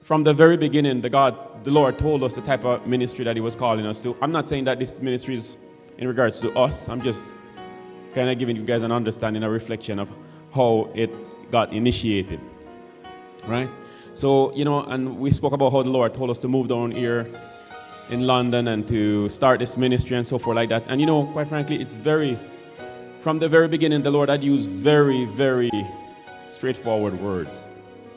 from the very beginning, the Lord told us the type of ministry that he was calling us to. I'm not saying that this ministry is in regards to us. I'm just kind of giving you guys an understanding, a reflection of how it got initiated, right? So, and we spoke about how the Lord told us to move down here in London and to start this ministry and so forth like that. And, quite frankly, from the very beginning, the Lord had used very, very straightforward words.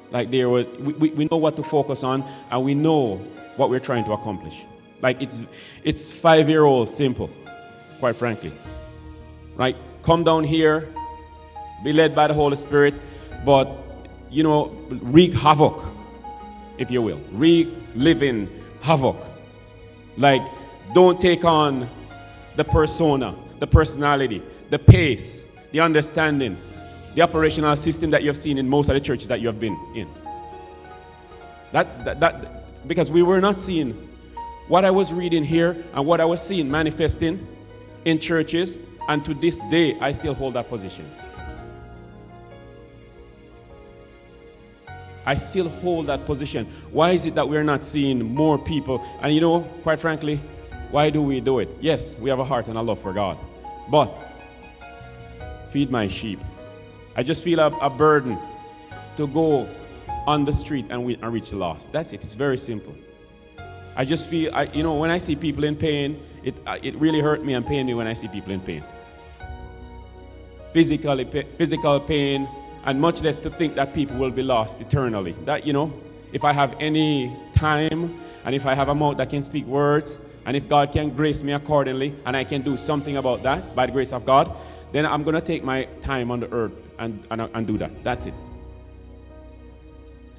Like we know what to focus on, and we know what we're trying to accomplish. Like it's 5-year-old simple, quite frankly. Right? Come down here, be led by the Holy Spirit, but, wreak havoc, if you will. Wreak living havoc. Like, don't take on the persona, the personality, the pace, the understanding, the operational system that you have seen in most of the churches that you have been in. That because we were not seeing what I was reading here and what I was seeing manifesting in churches, and to this day, I still hold that position. I still hold that position. Why is it that we're not seeing more people? And quite frankly, why do we do it? Yes, we have a heart and a love for God. But feed my sheep. I just feel a burden to go on the street and reach the lost. That's it. It's very simple. I just feel, when I see people in pain, it really hurt me and pain me when I see people in pain. Physical pain, and much less to think that people will be lost eternally. That, if I have any time, and if I have a mouth that can speak words, and if God can grace me accordingly, and I can do something about that by the grace of God, then I'm going to take my time on the earth and do that. That's it.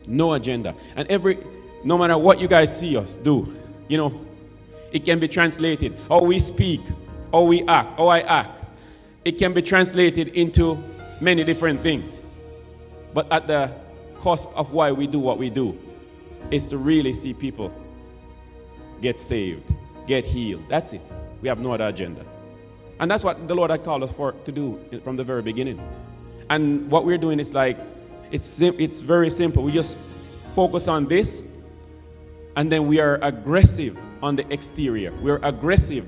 No agenda. And no matter what you guys see us do, it can be translated. How we speak, how we act, how I act. It can be translated into many different things. But at the cusp of why we do what we do is to really see people get saved, get healed. That's it. We have no other agenda. And that's what the Lord had called us to do from the very beginning. And what we're doing is it's very simple. We just focus on this, and then we are aggressive on the exterior. We're aggressive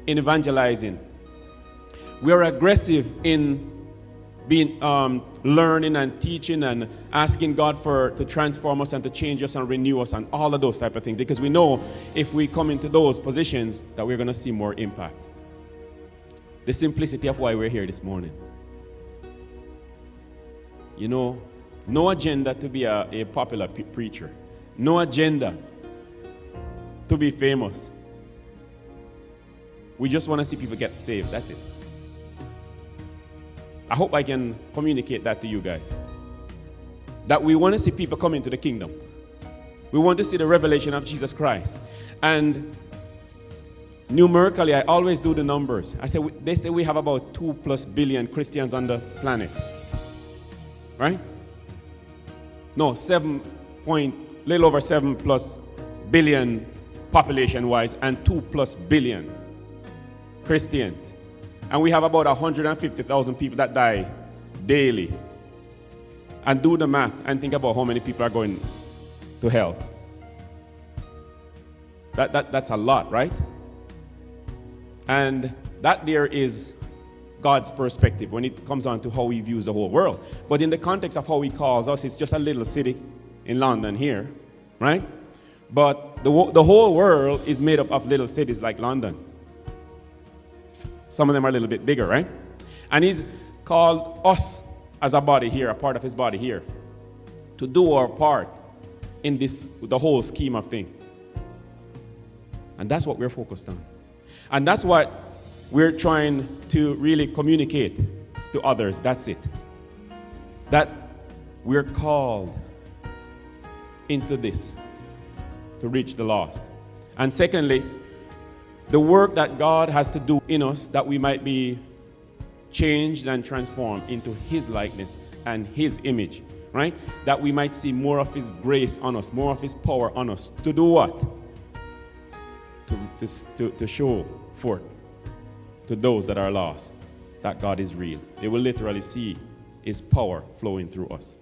in evangelizing. We are aggressive in being learning and teaching and asking God to transform us and to change us and renew us and all of those type of things, because we know if we come into those positions that we're going to see more impact. The simplicity of why we're here this morning. No agenda to be a popular preacher. No agenda to be famous. We just want to see people get saved. That's it. I hope I can communicate that to you guys. That we want to see people come into the kingdom. We want to see the revelation of Jesus Christ. And numerically, I always do the numbers. They say we have about 2+ billion Christians on the planet. Right? No, little over 7+ billion population-wise, and 2+ billion Christians. And we have about 150,000 people that die daily. And do the math and think about how many people are going to hell. That's a lot, right? And that there is God's perspective when it comes on to how he views the whole world. But in the context of how he calls us, it's just a little city in London here, right? But the whole world is made up of little cities like London. Some of them are a little bit bigger, right? And he's called us as a body here, a part of his body here, to do our part in the whole scheme of things. And that's what we're focused on. And that's what we're trying to really communicate to others. That's it. That we're called into this to reach the lost. And secondly, the work that God has to do in us that we might be changed and transformed into his likeness and his image, right? That we might see more of his grace on us, more of his power on us. To do what? To show forth to those that are lost that God is real. They will literally see his power flowing through us.